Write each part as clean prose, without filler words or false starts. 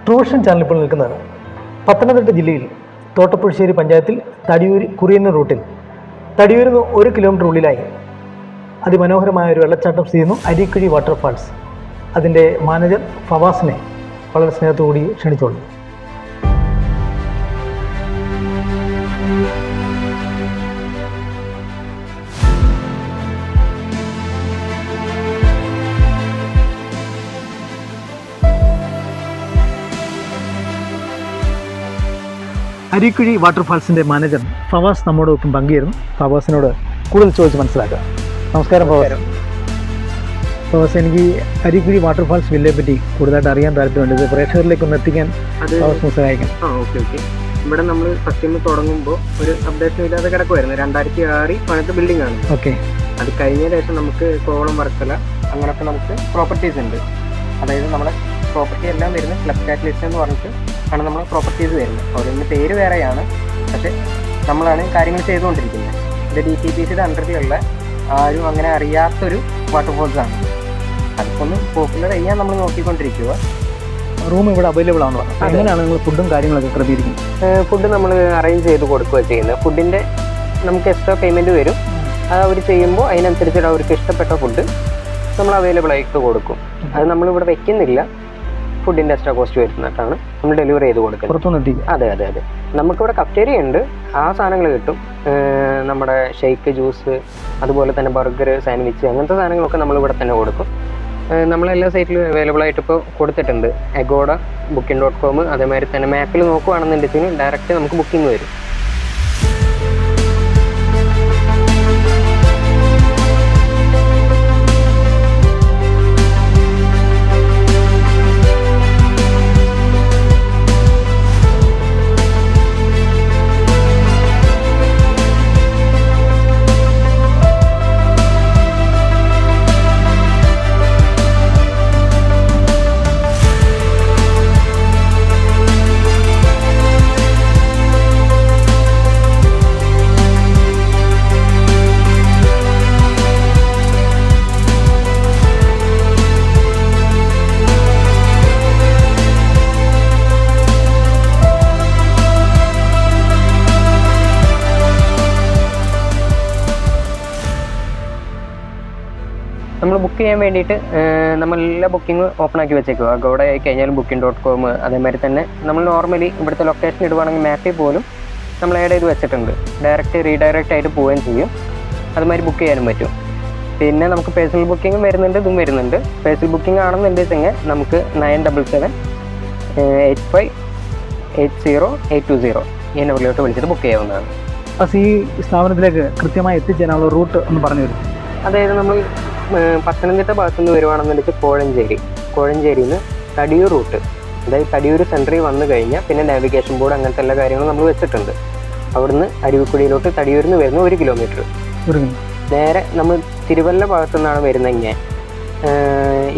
ട്രൂഷൻ channel ഇപ്പോൾ നിൽക്കുന്നത് പത്തനംതിട്ട ജില്ലയിൽ തോട്ടപ്പുഴശ്ശേരി പഞ്ചായത്തിൽ തടിയൂർ കുറിയന്നൂർ റൂട്ടിൽ തടിയൂരിൽ നിന്ന് 1 കിലോമീറ്റർ ഉള്ളിലായി അതിമനോഹരമായ ഒരു വെള്ളച്ചാട്ടം സ്ഥിതി ചെയ്യുന്നു, അരീക്കുഴി വാട്ടർഫാൾസ്. അതിൻ്റെ മാനേജർ ഫവാസിനെ വളരെ സ്നേഹത്തോടുകൂടി ക്ഷണിച്ചോളൂ. അരീക്കുഴി വാട്ടർഫാൾസിൻ്റെ മാനേജർ ഫവാസ് നമ്മോടൊപ്പം പങ്കുചേരുന്നു. ഫവാസിനോട് കൂടുതൽ ചോദിച്ച് മനസ്സിലാക്കുക. നമസ്കാരം ഫവാസ്. ഫവാസ്, എനിക്ക് അരീക്കുഴി വാട്ടർഫാൾസ് വില്ലയെ പറ്റി കൂടുതലായിട്ട് അറിയാൻ താല്പര്യമുണ്ട്. ഇത് പ്രേക്ഷകരിലേക്ക് ഒന്ന് എത്തിക്കാൻ ഫവാസിനെ സഹായിക്കാം. ഓക്കെ. ഇവിടെ നമ്മൾ ഫസ്റ്റ് തുടങ്ങുമ്പോൾ ഒരു അപ്ഡേഷൻ ഇല്ലാതെ കിടക്കുമായിരുന്നു. 2006 പണിത ബിൽഡിംഗ് ആണ്. ഓക്കെ. അത് കഴിഞ്ഞ ശേഷം നമുക്ക് കോവളം, വർക്കല അങ്ങനെയൊക്കെ നമുക്ക് പ്രോപ്പർട്ടീസ് ഉണ്ട്. അതായത് നമ്മുടെ പ്രോപ്പർട്ടി എല്ലാം വരുന്നത് ക്ലബ് കാറ്റലിസ്റ്റ് എന്ന് പറഞ്ഞിട്ട് ആണ് നമ്മൾ പ്രോപ്പർട്ടീസ് വരുന്നത്. അവരുടെ പേര് വേറെയാണ്, പക്ഷെ നമ്മളാണ് കാര്യങ്ങൾ ചെയ്തുകൊണ്ടിരിക്കുന്നത്. ഇത് DTPCയുടെ അണ്ടറിലുള്ള ആരും അങ്ങനെ അറിയാത്തൊരു വാട്ടർഫോൾസ് ആണ്. അതിപ്പോൾ ഒന്ന് പോപ്പുലർ ചെയ്യാൻ നമ്മൾ നോക്കിക്കൊണ്ടിരിക്കുക. റൂം ഇവിടെ അവൈലബിൾ ആണെന്ന് പറഞ്ഞു. അങ്ങനെയാണ് നിങ്ങൾ ഫുഡും കാര്യങ്ങളൊക്കെ ക്രമീകരിക്കുന്നത്? ഫുഡ് നമ്മൾ അറേഞ്ച് ചെയ്ത് കൊടുക്കുക ചെയ്യുന്നത്. ഫുഡിൻ്റെ നമുക്ക് എക്സ്ട്രാ പേയ്മെൻറ്റ് വരും. അത് അവർ ചെയ്യുമ്പോൾ അതിനനുസരിച്ചിട്ട് അവർക്ക് ഇഷ്ടപ്പെട്ട ഫുഡ് നമ്മൾ അവൈലബിൾ ആയിട്ട് കൊടുക്കും. അത് നമ്മളിവിടെ വെക്കുന്നില്ല, ഫുഡിൻ്റെ എക്സ്ട്രാ കോസ്റ്റ് വരുന്നിട്ടാണ് നമ്മൾ ഡെലിവറി ചെയ്ത് കൊടുക്കുന്നത്. അതെ. നമുക്കിവിടെ കഫ്റ്റേരിയ ഉണ്ട്, ആ സാധനങ്ങൾ കിട്ടും. നമ്മുടെ ഷേക്ക്, ജ്യൂസ്, അതുപോലെ തന്നെ ബർഗർ, സാൻഡ്വിച്ച് അങ്ങനത്തെ സാധനങ്ങളൊക്കെ നമ്മളിവിടെ തന്നെ കൊടുക്കും. നമ്മളെല്ലാ സൈറ്റിലും അവൈലബിൾ ആയിട്ട് ഇപ്പോൾ കൊടുത്തിട്ടുണ്ട്. എഗോഡ, booking.com, അതേമാതിരി തന്നെ മാപ്പിൽ നോക്കുകയാണെന്നുണ്ടെങ്കിൽ ഡയറക്റ്റ് നമുക്ക് ബുക്കിംഗ് വരും. നമ്മൾ ബുക്ക് ചെയ്യാൻ വേണ്ടിയിട്ട് നമ്മളെല്ലാ ബുക്കിംഗ് ഓപ്പൺ ആക്കി വെച്ചേക്കുക. അവിടെ ആയി കഴിഞ്ഞാലും booking.com, അതേമാതിരി തന്നെ നമ്മൾ നോർമലി ഇവിടുത്തെ ലൊക്കേഷൻ ഇടുവാണെങ്കിൽ മാപ്പിൽ പോലും നമ്മൾ ആഡ് ചെയ്ത് വെച്ചിട്ടുണ്ട്. ഡയറക്റ്റ് റീഡയറക്റ്റ് ആയിട്ട് പോവുകയും ചെയ്യും. അതുമാതിരി ബുക്ക് ചെയ്യാനും പറ്റും. പിന്നെ നമുക്ക് പേഴ്സണൽ ബുക്കിങ്ങും വരുന്നുണ്ട്, ഇതും വരുന്നുണ്ട്. പേഴ്സണൽ ബുക്കിംഗ് ആണെന്നുണ്ടെങ്കിൽ നമുക്ക് 9778 8580 ഈ നമ്പറിലോട്ട് വിളിച്ചിട്ട് ബുക്ക് ചെയ്യാവുന്നതാണ്. ഈ സ്ഥാപനത്തിലേക്ക് കൃത്യമായി എത്തിച്ചേരാനുള്ള റൂട്ട് ഒന്ന് പറഞ്ഞു തരും. അതായത് നമ്മൾ പത്തനംതിട്ട ഭാഗത്തുനിന്ന് വരുവാണെന്നുണ്ടെങ്കിൽ കോഴഞ്ചേരിയിൽ നിന്ന് തടിയൂർ റൂട്ട്, അതായത് തടിയൂർ സെൻറ്ററിൽ വന്നു കഴിഞ്ഞാൽ പിന്നെ നാവിഗേഷൻ ബോർഡ് അങ്ങനത്തെ എല്ലാ കാര്യങ്ങളും നമ്മൾ വെച്ചിട്ടുണ്ട്. അവിടുന്ന് അരുവിക്കുടിയിലോട്ട് തടിയൂരിൽ നിന്ന് വരുന്ന 1 കിലോമീറ്റർ. നേരെ നമ്മൾ തിരുവല്ല ഭാഗത്തു നിന്നാണ് വരുന്നതെങ്കിൽ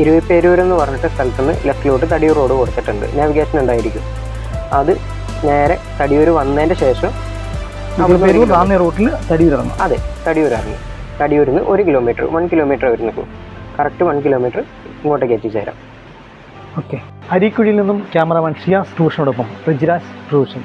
ഇരുവിപ്പേരൂർ എന്ന് പറഞ്ഞിട്ട് സ്ഥലത്തുനിന്ന് ലെഫ്റ്റിലോട്ട് തടിയൂർ റോഡ് കൊടുത്തിട്ടുണ്ട്. നാവിഗേഷൻ ഉണ്ടായിരിക്കും. അത് നേരെ തടിയൂർ വന്നതിൻ്റെ ശേഷം റൂട്ടിൽ തടിയൂർ ഇറങ്ങും. അതെ, തടിയൂർ ഇറങ്ങി തടിയൂരിൽ നിന്ന് 1 കിലോമീറ്റർ 1 കിലോമീറ്റർ വരുന്നു. കറക്റ്റ് 1 കിലോമീറ്റർ ഇങ്ങോട്ടേക്ക് എത്തിച്ചേരാം. ഓക്കെ. അരീക്കുഴിയിൽ നിന്നും ക്യാമറാമാൻ ഷിയാസ് ട്രൂഷനോടൊപ്പം പൃഥ്വിരാജ് ട്രൂഷൻ.